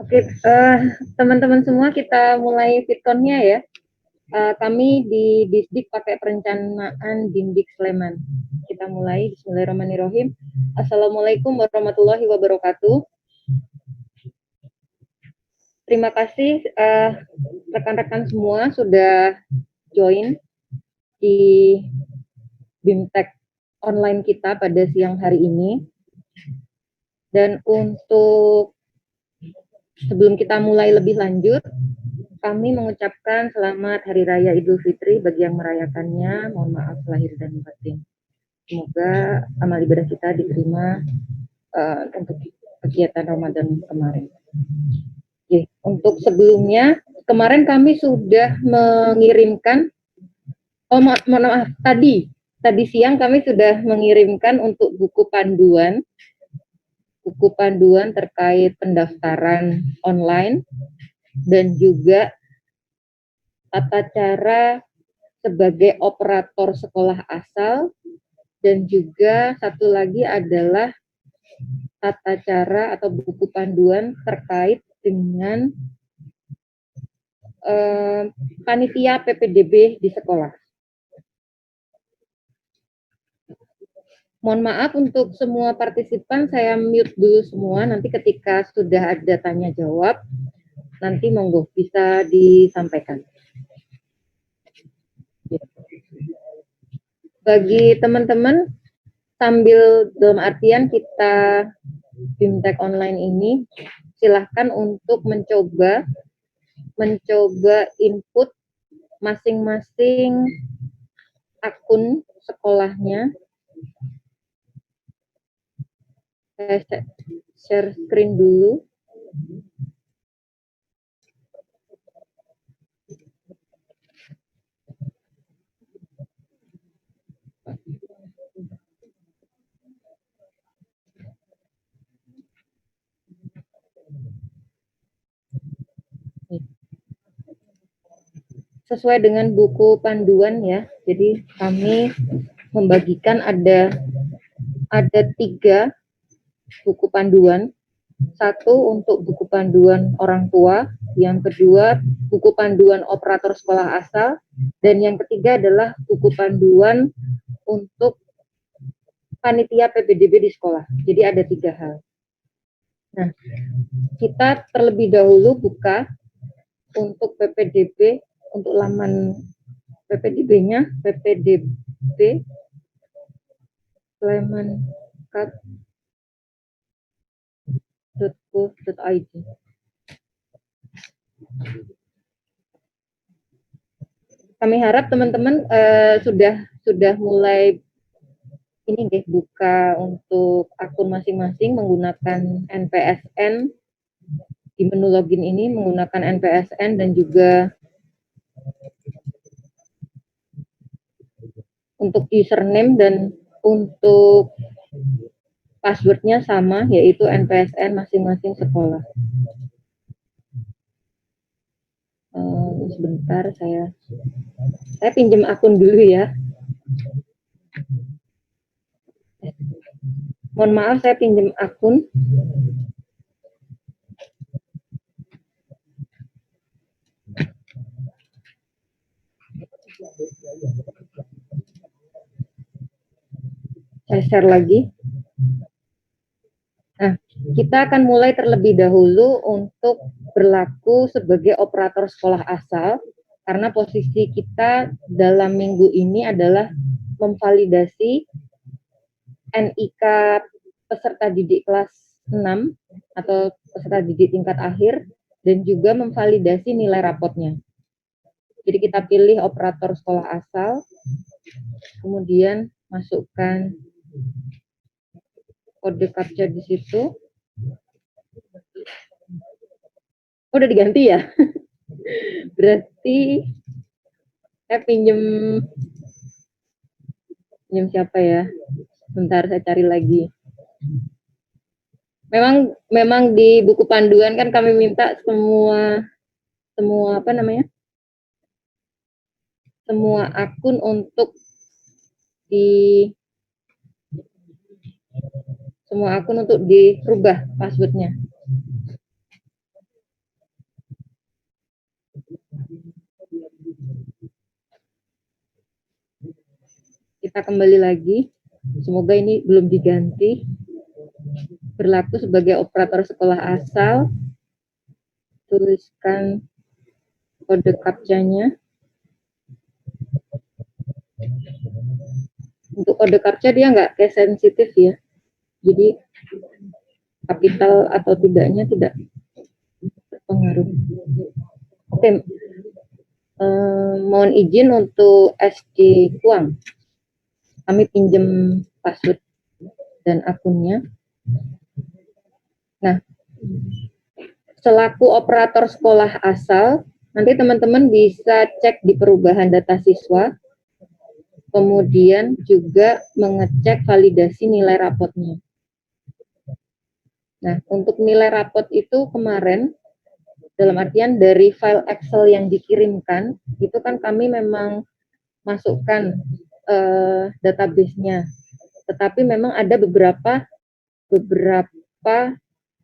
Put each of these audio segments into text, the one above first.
Oke, teman-teman semua kita mulai Fitkonnya ya. Kami di Disdik pakai perencanaan Dindik Sleman. Kita mulai, bismillahirrahmanirrahim. Assalamualaikum warahmatullahi wabarakatuh. Terima kasih rekan-rekan semua sudah join di BIMTEK online kita pada siang hari ini. Dan untuk sebelum kita mulai lebih lanjut, kami mengucapkan selamat Hari Raya Idul Fitri bagi yang merayakannya. Mohon maaf lahir dan batin. Semoga amal ibadah kita diterima untuk kegiatan Ramadan kemarin. Oke, untuk sebelumnya, kemarin kami sudah mengirimkan, mohon maaf, tadi siang kami sudah mengirimkan untuk buku panduan terkait pendaftaran online dan juga tata cara sebagai operator sekolah asal, dan juga satu lagi adalah tata cara atau buku panduan terkait dengan panitia PPDB di sekolah. Mohon maaf untuk semua partisipan, saya mute dulu semua, nanti ketika sudah ada tanya jawab, nanti monggo bisa disampaikan. Bagi teman-teman, sambil dalam artian kita BIMTEK online ini, silahkan untuk mencoba input masing-masing akun sekolahnya. Saya share screen dulu. Sesuai dengan buku panduan ya. Jadi kami membagikan ada 3 buku panduan. Satu untuk buku panduan orang tua, yang kedua buku panduan operator sekolah asal, dan yang ketiga adalah buku panduan untuk panitia PPDB di sekolah. Jadi ada 3 hal. Nah, kita terlebih dahulu buka untuk PPDB, untuk laman PPDB-nya, PPDB slemancut.co.id. Kami harap teman-teman sudah mulai ini deh, buka untuk akun masing-masing menggunakan NPSN. Di menu login ini menggunakan NPSN dan juga untuk username dan untuk passwordnya sama, yaitu NPSN masing-masing sekolah. Sebentar, saya pinjam akun dulu ya. Mohon maaf, saya pinjam akun. Saya share lagi. Nah, kita akan mulai terlebih dahulu untuk berlaku sebagai operator sekolah asal, karena posisi kita dalam minggu ini adalah memvalidasi NIK peserta didik kelas 6 atau peserta didik tingkat akhir, dan juga memvalidasi nilai rapotnya. Jadi kita pilih operator sekolah asal, kemudian masukkan kode captcha di situ. Oh, udah diganti ya? Berarti saya pinjem siapa ya? Bentar, saya cari lagi. Memang di buku panduan kan kami minta semua apa namanya? Semua akun untuk semua akun untuk dirubah passwordnya. Kita kembali lagi. Semoga ini belum diganti. Berlaku sebagai operator sekolah asal. Tuliskan kode captcha-nya. Untuk kode captcha dia nggak kayak sensitif ya. Jadi kapital atau tidaknya tidak berpengaruh. Oke, mohon izin untuk SD Kuang. Kami pinjam password dan akunnya. Nah, selaku operator sekolah asal, nanti teman-teman bisa cek di perubahan data siswa, kemudian juga mengecek validasi nilai rapotnya. Nah, untuk nilai rapot itu kemarin, dalam artian dari file Excel yang dikirimkan, itu kan kami memang masukkan database-nya. Tetapi memang ada beberapa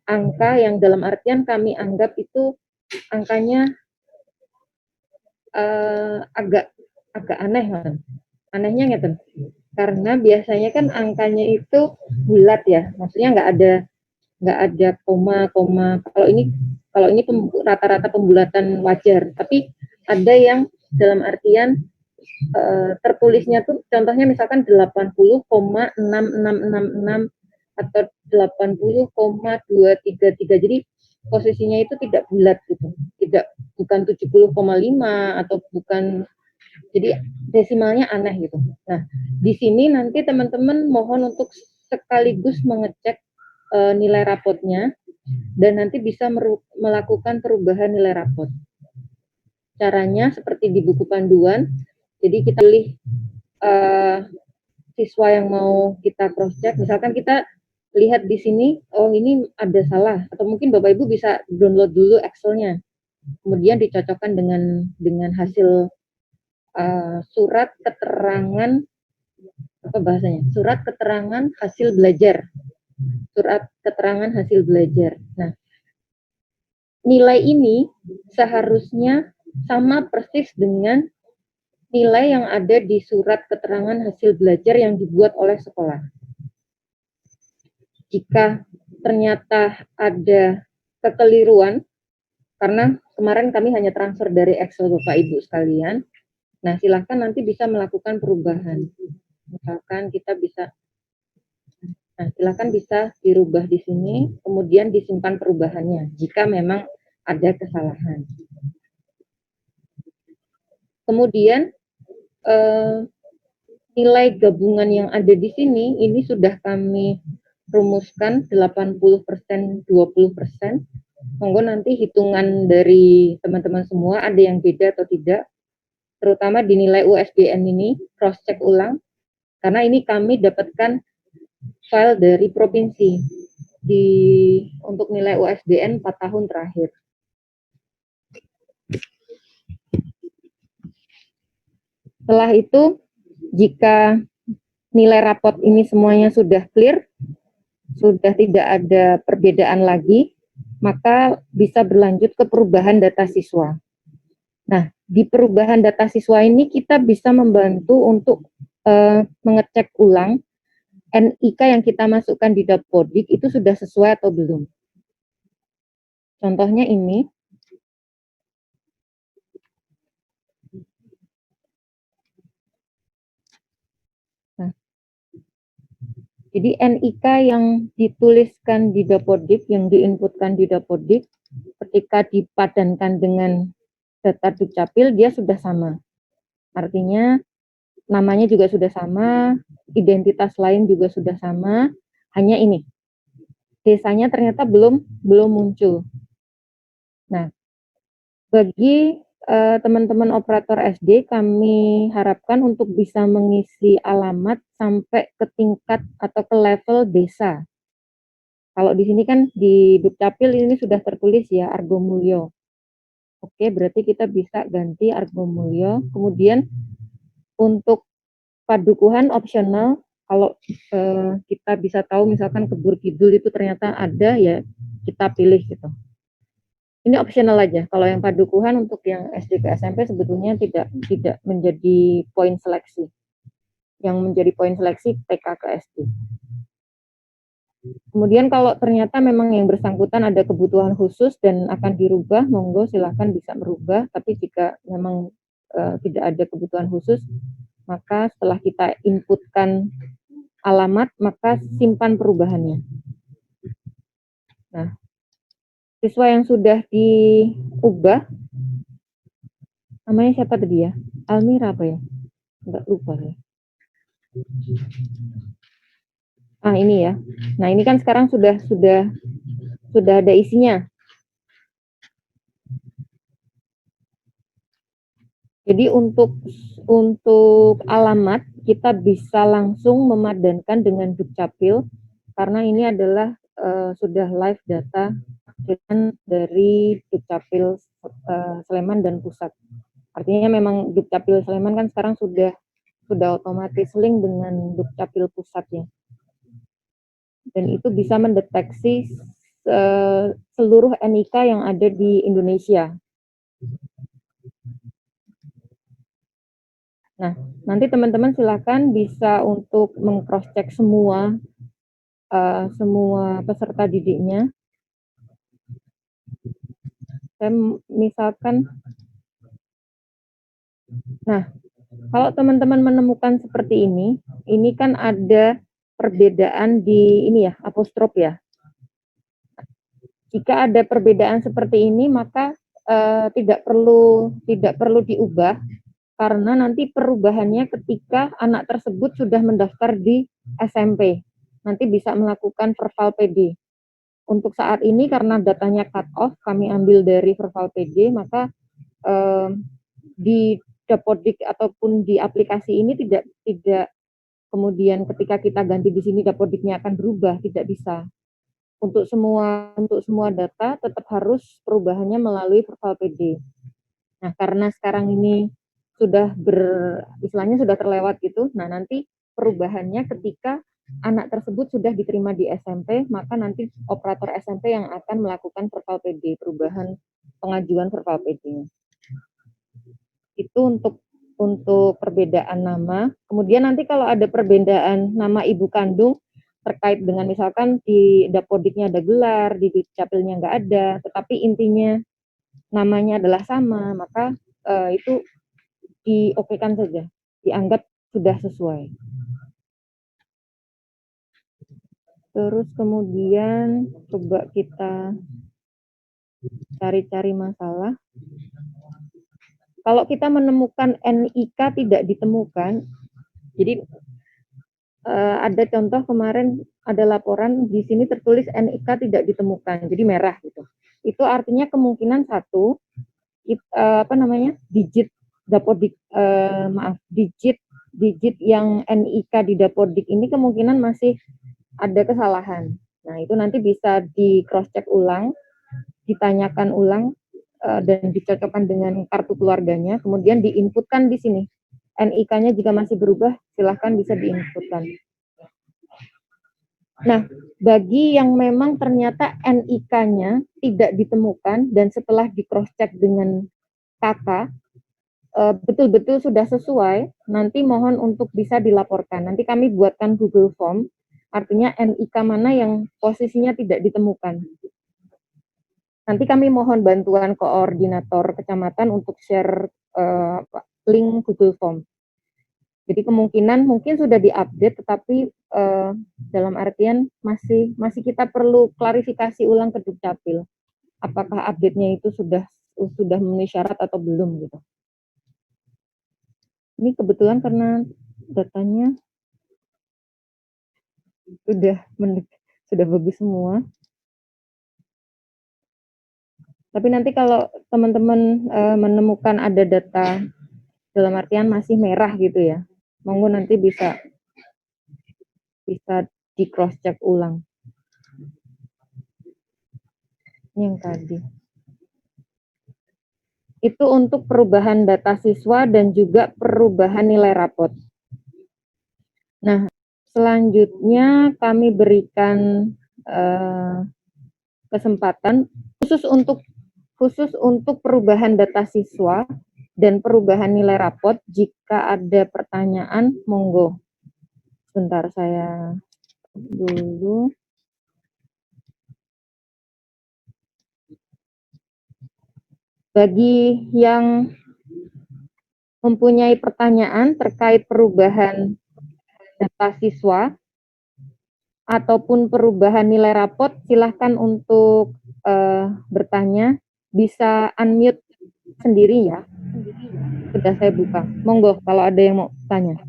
angka yang dalam artian kami anggap itu angkanya agak aneh, kan? Anehnya ngeten. Karena biasanya kan angkanya itu bulat ya, maksudnya nggak ada koma. Kalau ini rata-rata pembulatan wajar, tapi ada yang dalam artian tertulisnya tuh contohnya misalkan 80,6666 atau 80,233. Jadi posisinya itu tidak bulat gitu. Bukan 70,5 atau bukan, jadi desimalnya aneh gitu. Nah, di sini nanti teman-teman mohon untuk sekaligus mengecek nilai rapotnya dan nanti bisa melakukan perubahan nilai rapot. Caranya seperti di buku panduan, jadi kita pilih siswa yang mau kita cross check. Misalkan kita lihat di sini, oh ini ada salah, atau mungkin Bapak Ibu bisa download dulu Excel-nya, kemudian dicocokkan dengan hasil surat keterangan, apa bahasanya, surat keterangan hasil belajar. Nah, nilai ini seharusnya sama persis dengan nilai yang ada di surat keterangan hasil belajar yang dibuat oleh sekolah. Jika ternyata ada kekeliruan, karena kemarin kami hanya transfer dari Excel Bapak Ibu sekalian, nah silahkan nanti bisa melakukan perubahan. Misalkan kita bisa, nah silahkan bisa dirubah di sini, kemudian disimpan perubahannya jika memang ada kesalahan. Kemudian nilai gabungan yang ada di sini, ini sudah kami rumuskan 80%, 20%. Monggo nanti hitungan dari teman-teman semua ada yang beda atau tidak, terutama di nilai USBN ini, cross check ulang, karena ini kami dapatkan file dari provinsi untuk nilai USBN 4 tahun terakhir. Setelah itu, jika nilai rapot ini semuanya sudah clear, sudah tidak ada perbedaan lagi, maka bisa berlanjut ke perubahan data siswa. Nah, di perubahan data siswa ini kita bisa membantu untuk mengecek ulang NIK yang kita masukkan di Dapodik itu sudah sesuai atau belum. Contohnya ini. Nah, jadi NIK yang dituliskan di Dapodik, yang diinputkan di Dapodik, ketika dipadankan dengan data Dukcapil, dia sudah sama. Artinya namanya juga sudah sama, identitas lain juga sudah sama, hanya ini, desanya ternyata belum muncul. Nah, bagi teman-teman operator SD, kami harapkan untuk bisa mengisi alamat sampai ke tingkat atau ke level desa. Kalau di sini kan di Dukcapil ini sudah tertulis ya, Argomulyo. Oke, berarti kita bisa ganti Argomulyo. Kemudian untuk padukuhan opsional, Kalau kita bisa tahu misalkan kebur kidul itu ternyata ada, ya kita pilih gitu. Ini optional aja. Kalau yang padukuhan untuk yang SD ke SMP sebetulnya tidak menjadi poin seleksi. Yang menjadi poin seleksi TK ke SD. Kemudian kalau ternyata memang yang bersangkutan ada kebutuhan khusus dan akan dirubah, monggo silahkan bisa merubah. Tapi jika memang tidak ada kebutuhan khusus, maka setelah kita inputkan alamat, maka simpan perubahannya. Nah, siswa yang sudah diubah, namanya siapa tadi ya? Almira apa ya? Enggak lupa ya. Ini ya. Nah, ini kan sekarang sudah ada isinya. Jadi untuk alamat kita bisa langsung memadankan dengan Dukcapil karena ini adalah sudah live data dari Dukcapil Sleman dan Pusat. Artinya memang Dukcapil Sleman kan sekarang sudah otomatis link dengan Dukcapil Pusat ya. Dan itu bisa mendeteksi seluruh NIK yang ada di Indonesia. Nah, nanti teman-teman silakan bisa untuk meng-cross-check semua peserta didiknya. Saya misalkan, nah, kalau teman-teman menemukan seperti ini kan ada perbedaan di ini ya, apostrof ya. Jika ada perbedaan seperti ini, maka tidak perlu diubah, karena nanti perubahannya ketika anak tersebut sudah mendaftar di SMP. Nanti bisa melakukan Verval PD. Untuk saat ini karena datanya cut off, kami ambil dari Verval PD, maka di Dapodik ataupun di aplikasi ini tidak kemudian ketika kita ganti di sini Dapodiknya akan berubah, tidak bisa. Untuk semua data tetap harus perubahannya melalui Verval PD. Nah, karena sekarang ini sudah istilahnya sudah terlewat gitu. Nah, nanti perubahannya ketika anak tersebut sudah diterima di SMP, maka nanti operator SMP yang akan melakukan Verval PD, perubahan pengajuan Verval PD. Itu untuk perbedaan nama. Kemudian nanti kalau ada perbedaan nama ibu kandung terkait dengan misalkan di Dapodiknya ada gelar, di Dukcapilnya nggak ada, tetapi intinya namanya adalah sama, maka itu diokekan saja, dianggap sudah sesuai. Terus kemudian coba kita cari-cari masalah. Kalau kita menemukan NIK tidak ditemukan, jadi ada contoh kemarin ada laporan di sini tertulis NIK tidak ditemukan, jadi merah gitu. Itu artinya kemungkinan satu, digit Dapodik, digit yang NIK di Dapodik ini kemungkinan masih ada kesalahan. Nah, itu nanti bisa di cross check ulang, ditanyakan ulang dan dicocokkan dengan kartu keluarganya, kemudian diinputkan di sini. NIK-nya jika masih berubah, silahkan bisa diinputkan. Nah, bagi yang memang ternyata NIK-nya tidak ditemukan dan setelah di cross check dengan kakak, betul-betul sudah sesuai, nanti mohon untuk bisa dilaporkan. Nanti kami buatkan Google Form, artinya NIK mana yang posisinya tidak ditemukan. Nanti kami mohon bantuan koordinator kecamatan untuk share link Google Form. Jadi kemungkinan mungkin sudah diupdate, tetapi dalam artian masih kita perlu klarifikasi ulang ke Dukcapil. Apakah update-nya itu sudah memenuhi syarat atau belum gitu. Ini kebetulan karena datanya sudah bagus semua. Tapi nanti kalau teman-teman menemukan ada data dalam artian masih merah gitu ya, monggo nanti bisa di cross check ulang. Ini yang tadi. Itu untuk perubahan data siswa dan juga perubahan nilai rapot. Nah, Selanjutnya kami berikan kesempatan khusus untuk perubahan data siswa dan perubahan nilai rapot. Jika ada pertanyaan, monggo. Sebentar saya dulu. Bagi yang mempunyai pertanyaan terkait perubahan data siswa ataupun perubahan nilai rapot, silahkan untuk bertanya. Bisa unmute sendiri ya. Sudah saya buka. Monggo kalau ada yang mau tanya.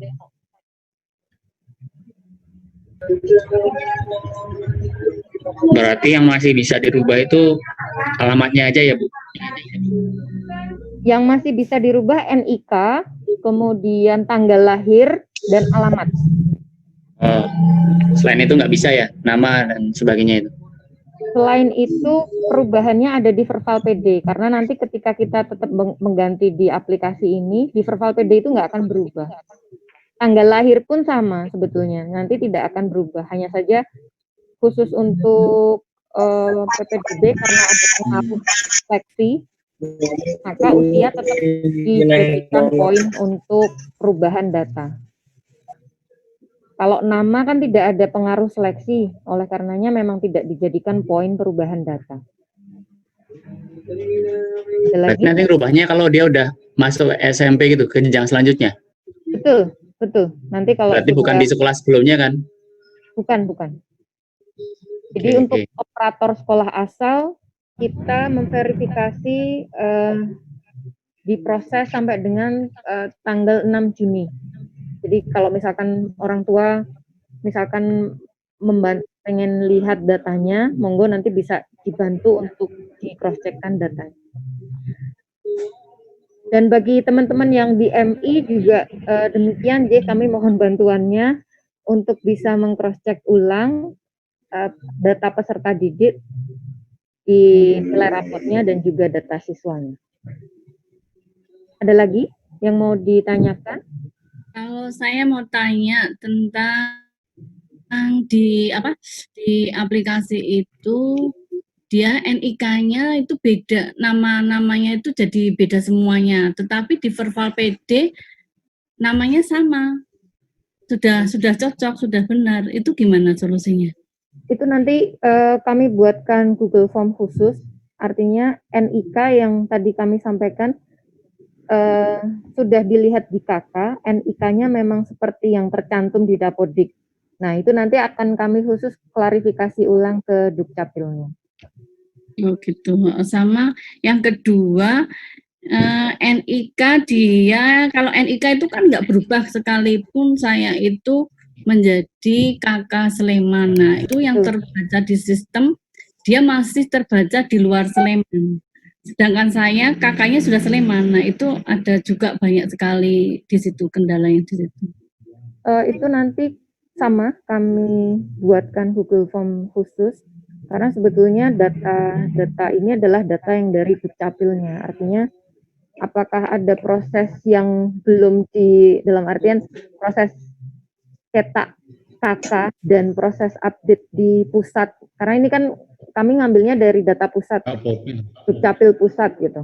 Berarti yang masih bisa dirubah itu alamatnya aja ya, Bu? Yang masih bisa dirubah NIK, kemudian tanggal lahir, dan alamat. Oh, selain itu nggak bisa ya, nama dan sebagainya itu? Selain itu, perubahannya ada di Verval PD, karena nanti ketika kita tetap mengganti di aplikasi ini, di Verval PD itu nggak akan berubah. Tanggal lahir pun sama sebetulnya, nanti tidak akan berubah. Hanya saja khusus untuk PPDB karena ada pengaruh seleksi, maka usia tetap dijadikan poin untuk perubahan data. Kalau nama kan tidak ada pengaruh seleksi, oleh karenanya memang tidak dijadikan poin perubahan data. Ada lagi? Nanti rubahnya kalau dia udah masuk SMP gitu, ke jenjang selanjutnya? Betul, betul. Nanti kalau berarti sudah, bukan di sekolah sebelumnya kan? Bukan. Jadi untuk operator sekolah asal, kita memverifikasi diproses sampai dengan tanggal 6 Juni. Jadi kalau misalkan orang tua misalkan pengen lihat datanya, monggo nanti bisa dibantu untuk di cross checkkan datanya. Dan bagi teman-teman yang di MI juga demikian, jadi kami mohon bantuannya untuk bisa meng-cross check ulang data peserta didik di nilai rapotnya dan juga data siswanya. Ada lagi yang mau ditanyakan? Kalau saya mau tanya tentang di aplikasi itu, dia NIK-nya itu beda, namanya itu jadi beda semuanya. Tetapi di Verval PD namanya sama, sudah cocok, sudah benar. Itu gimana solusinya? Itu nanti kami buatkan Google Form khusus, artinya NIK yang tadi kami sampaikan sudah dilihat di KK, NIK-nya memang seperti yang tercantum di Dapodik. Nah, itu nanti akan kami khusus klarifikasi ulang ke Dukcapilnya. Oh gitu. Sama yang kedua, NIK dia, kalau NIK itu kan nggak berubah sekalipun saya itu menjadi KK Sleman. Nah, itu yang terbaca di sistem, dia masih terbaca di luar Sleman. Sedangkan saya kakaknya sudah Sleman. Nah, itu ada juga banyak sekali di situ kendalanya di situ. Itu nanti sama kami buatkan Google Form khusus karena sebetulnya data ini adalah data yang dari Dukcapilnya. Artinya apakah ada proses yang belum dalam artian proses cetak KK dan proses update di pusat. Karena ini kan kami ngambilnya dari data pusat, Dukcapil pusat gitu.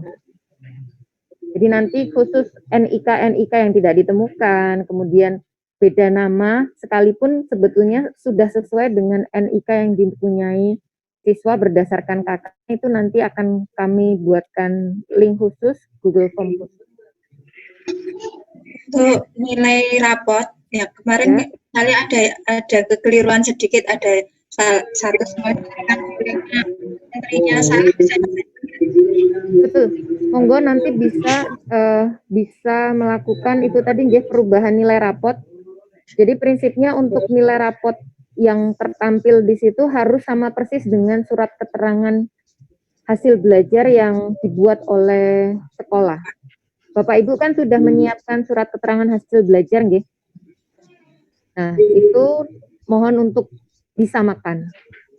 Jadi nanti khusus NIK yang tidak ditemukan, kemudian beda nama, sekalipun sebetulnya sudah sesuai dengan NIK yang dipunyai siswa berdasarkan KK, itu nanti akan kami buatkan link khusus, Google Form khusus. Untuk nilai rapot, ya kemarin misalnya ada kekeliruan sedikit, ada satu menterinya salah. Betul. Monggo nanti bisa melakukan itu tadi perubahan nilai rapot. Jadi prinsipnya untuk nilai rapot yang tertampil di situ harus sama persis dengan surat keterangan hasil belajar yang dibuat oleh sekolah. Bapak Ibu kan sudah menyiapkan surat keterangan hasil belajar, nggih? Nah, itu mohon untuk disamakan.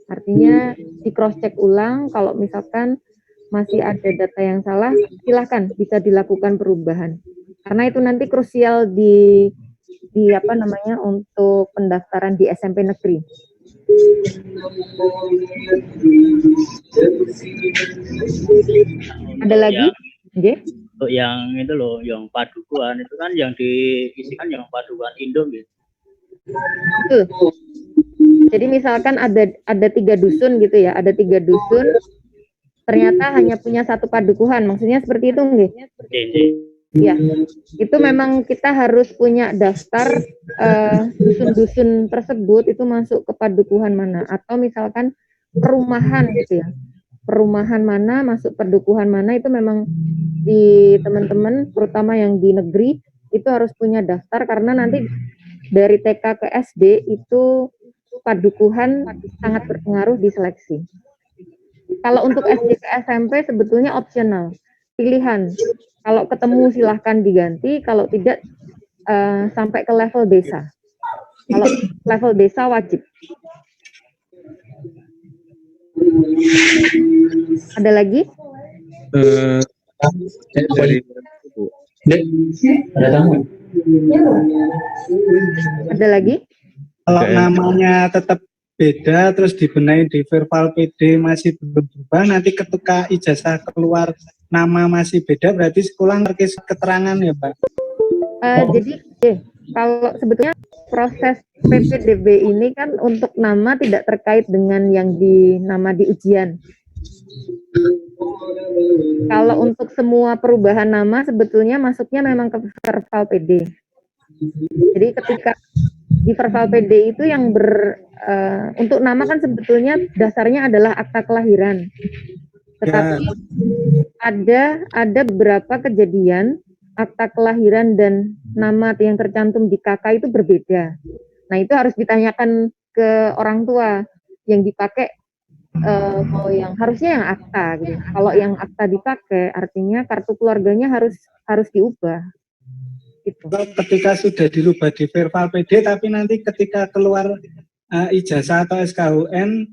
Artinya di cross check ulang, kalau misalkan masih ada data yang salah, silahkan bisa dilakukan perubahan. Karena itu nanti krusial di di apa namanya untuk pendaftaran di SMP negeri. Ada lagi? Nggih. Untuk yang itu loh, yang padukuhan itu kan yang diisikan yang padukuhan Indo gitu. Betul. Jadi misalkan ada 3 dusun gitu ya, ada 3 dusun, ternyata hanya punya 1 padukuhan, maksudnya seperti itu nggih? Ya, itu memang kita harus punya daftar dusun-dusun tersebut itu masuk ke padukuhan mana, atau misalkan perumahan gitu ya, perumahan mana masuk padukuhan mana, itu memang di teman-teman terutama yang di negeri itu harus punya daftar, karena nanti dari TK ke SD itu padukuhan sangat berpengaruh di seleksi. Kalau untuk SD ke SMP sebetulnya opsional, pilihan. Kalau ketemu silahkan diganti, kalau tidak sampai ke level desa. Kalau level desa wajib. Ada lagi? Ada tamu. Ada lagi? Kalau namanya tetap beda terus dibenahi di verbal PD masih belum berubah, nanti ketika ijazah keluar nama masih beda, berarti sekolah ngerkis keterangan ya Pak? Jadi kalau sebetulnya proses PPDB ini kan untuk nama tidak terkait dengan yang nama di ujian. Kalau untuk semua perubahan nama sebetulnya masuknya memang ke verbal PD. Jadi ketika di verbal PD itu yang untuk nama kan sebetulnya dasarnya adalah akta kelahiran. Tetapi ada beberapa kejadian akta kelahiran dan nama yang tercantum di KK itu berbeda. Nah, itu harus ditanyakan ke orang tua yang dipakai mau yang harusnya yang akta gitu. Kalau yang akta dipakai artinya kartu keluarganya harus diubah. Gitu. Ketika sudah dirubah di verbal PD, tapi nanti ketika keluar ijazah atau SKUN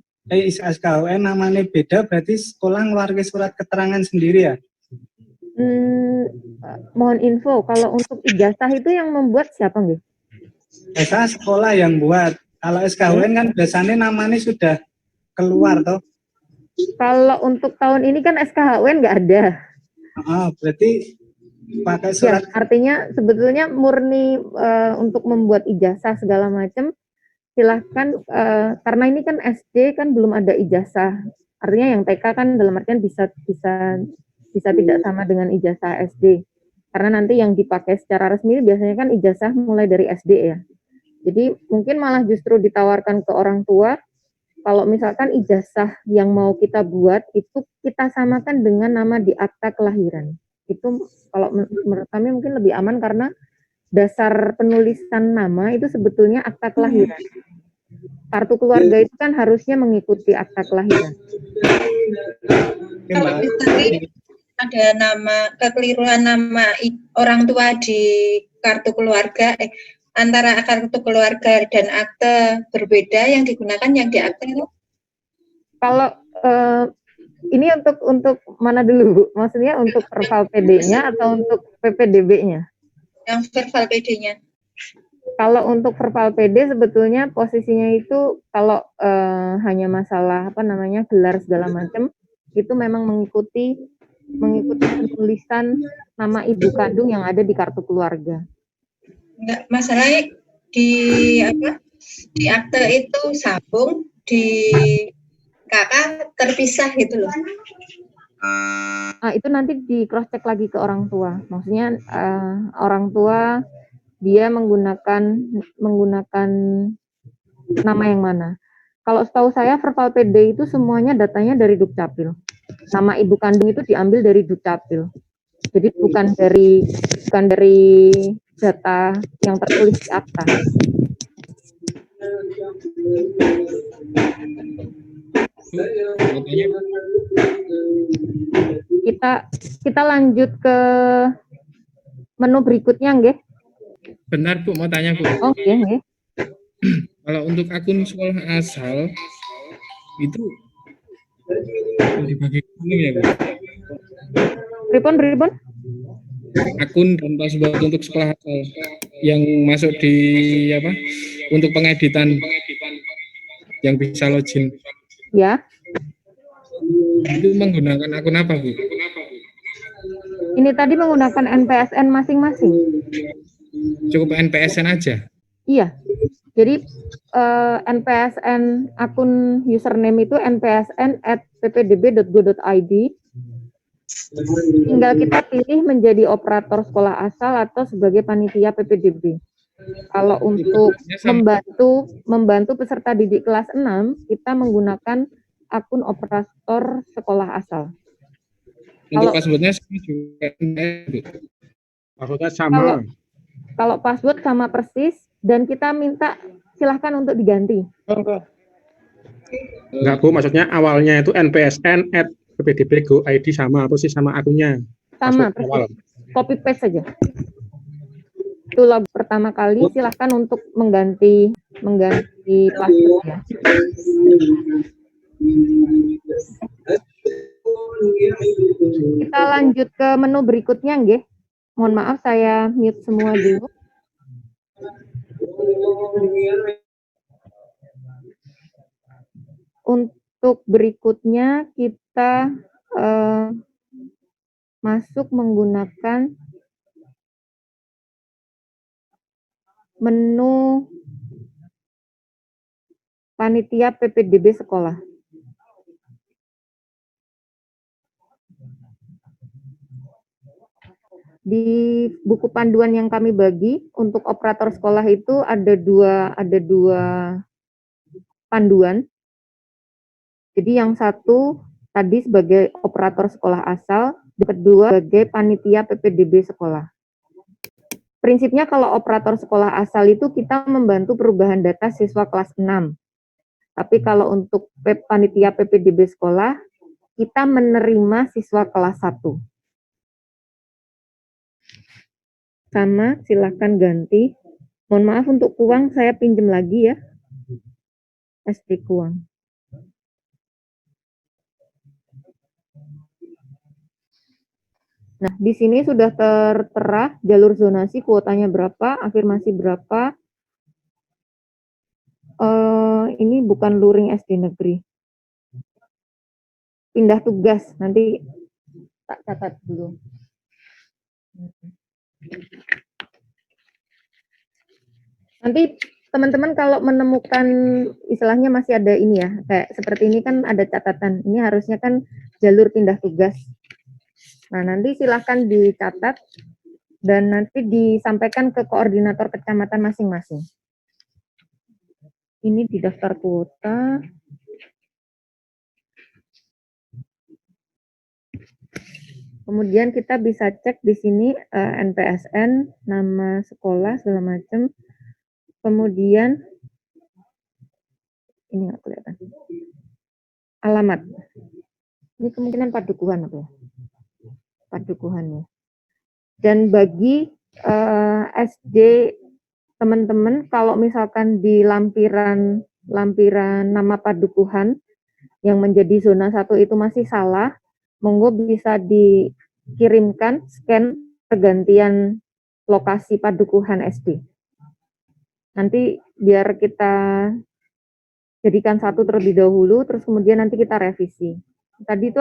namanya beda, berarti sekolah ngeluarkan surat keterangan sendiri ya? Mohon info, kalau untuk ijazah itu yang membuat siapa nggih? Ijazah sekolah yang buat. Kalau SKUN kan biasanya namanya sudah keluar toh. Kalau untuk tahun ini kan SKHUN nggak ada. Berarti pakai surat. Ya, artinya sebetulnya murni untuk membuat ijazah segala macam silahkan, karena ini kan SD kan belum ada ijazah, artinya yang TK kan dalam artian bisa tidak sama dengan ijazah SD, karena nanti yang dipakai secara resmi biasanya kan ijazah mulai dari SD ya. Jadi mungkin malah justru ditawarkan ke orang tua, kalau misalkan ijazah yang mau kita buat itu kita samakan dengan nama di akta kelahiran. Itu kalau menurut kami mungkin lebih aman, karena dasar penulisan nama itu sebetulnya akta kelahiran. Kartu keluarga itu kan harusnya mengikuti akta kelahiran. Kalau misalnya ada kekeliruan nama orang tua di kartu keluarga, antara kartu keluarga dan akte berbeda, yang digunakan yang di akte itu? Kalau ini untuk mana dulu Bu? Maksudnya untuk verbal PD-nya atau untuk PPDB-nya? Yang verbal PD-nya. Kalau untuk verbal PD sebetulnya posisinya itu kalau hanya masalah gelar segala macam, itu memang mengikuti penulisan nama ibu kandung yang ada di kartu keluarga. Enggak, masalahnya di akte itu sambung, di kakak terpisah gitu loh. Itu nanti di cross check lagi ke orang tua. Maksudnya orang tua dia menggunakan nama yang mana. Kalau setahu saya verbal PD itu semuanya datanya dari Dukcapil. Nama ibu kandung itu diambil dari Dukcapil. Jadi bukan dari data yang tertulis di akta. Kita lanjut ke menu berikutnya, nggih. Bentar Bu, mau tanya Bu. Oke, nggih. Kalau untuk akun sekolah asal itu dibagi kuning ya Bu? Pripun? Akun dan password untuk sekolah asal. yang masuk di apa untuk pengeditan yang bisa login Ya, itu menggunakan akun apa Bu? ini tadi menggunakan NPSN masing-masing. Cukup NPSN aja. Iya. Jadi NPSN akun username itu npsn@ppdb.go.id. Tinggal kita pilih menjadi operator sekolah asal atau sebagai panitia PPDB. Kalau untuk membantu peserta didik kelas 6, kita menggunakan akun operator sekolah asal. Untuk passwordnya sama juga Bu. Passwordnya sama. Kalau password sama persis dan kita minta silahkan untuk diganti. Enggak Bu, maksudnya awalnya itu npsn@ppdb.go.id sama atau sih sama akunnya? Sama, Password awal. copy paste saja. Itulah pertama kali silahkan untuk mengganti password ya. Kita lanjut ke menu berikutnya, nggih. Mohon maaf saya mute semua dulu. Untuk berikutnya kita masuk menggunakan menu panitia PPDB sekolah. Di buku panduan yang kami bagi untuk operator sekolah itu ada dua panduan. Jadi yang satu tadi sebagai operator sekolah asal, yang kedua sebagai panitia PPDB sekolah. Prinsipnya kalau operator sekolah asal itu kita membantu perubahan data siswa kelas 6. Tapi kalau untuk panitia PPDB sekolah, kita menerima siswa kelas 1. Sama, silakan ganti. Mohon maaf untuk Kuang, saya pinjam lagi ya. SD Kuang. Nah, di sini sudah tertera jalur zonasi, kuotanya berapa, afirmasi berapa. Ini bukan luring SD negeri. Pindah tugas, nanti tak catat dulu. Nanti teman-teman kalau menemukan istilahnya masih ada ini ya, kayak seperti ini kan ada catatan. Ini harusnya kan jalur pindah tugas. Nah, nanti silahkan dicatat dan nanti disampaikan ke koordinator kecamatan masing-masing. Ini di daftar kuota. Kemudian kita bisa cek di sini NPSN, nama sekolah, segala macam. Kemudian, ini nggak kelihatan. Alamat. Ini kemungkinan padukuhan apa ya? Padukuhan ya. Dan bagi SD teman-teman, kalau misalkan di lampiran nama padukuhan yang menjadi zona 1 itu masih salah, monggo bisa dikirimkan scan pergantian lokasi padukuhan SD. Nanti biar kita jadikan satu terlebih dahulu, terus kemudian nanti kita revisi. Tadi itu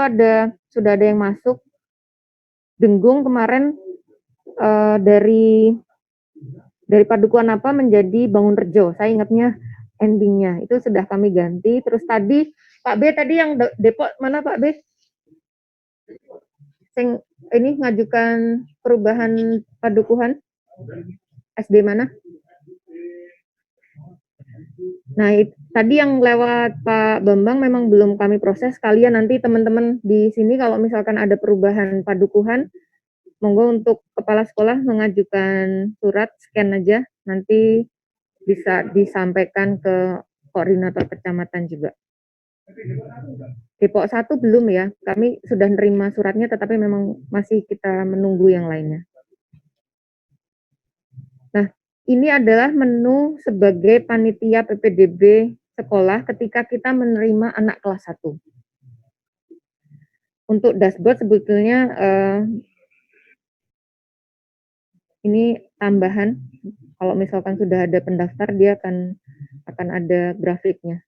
sudah ada yang masuk. Denggung kemarin dari padukuhan apa menjadi Bangunrejo. Saya ingatnya endingnya itu sudah kami ganti. Terus tadi Pak B tadi yang Depok mana Pak B? Ini ngajukan perubahan padukuhan SD mana? Nah, tadi yang lewat Pak Bambang memang belum kami proses. Kalian nanti teman-teman di sini kalau misalkan ada perubahan padukuhan, monggo untuk kepala sekolah mengajukan surat, scan aja, nanti bisa disampaikan ke koordinator kecamatan juga. Depok 1 belum ya, kami sudah nerima suratnya tetapi memang masih kita menunggu yang lainnya. Nah, ini adalah menu sebagai panitia PPDB sekolah ketika kita menerima anak kelas 1. Untuk dashboard sebetulnya ini tambahan kalau misalkan sudah ada pendaftar dia akan ada grafiknya.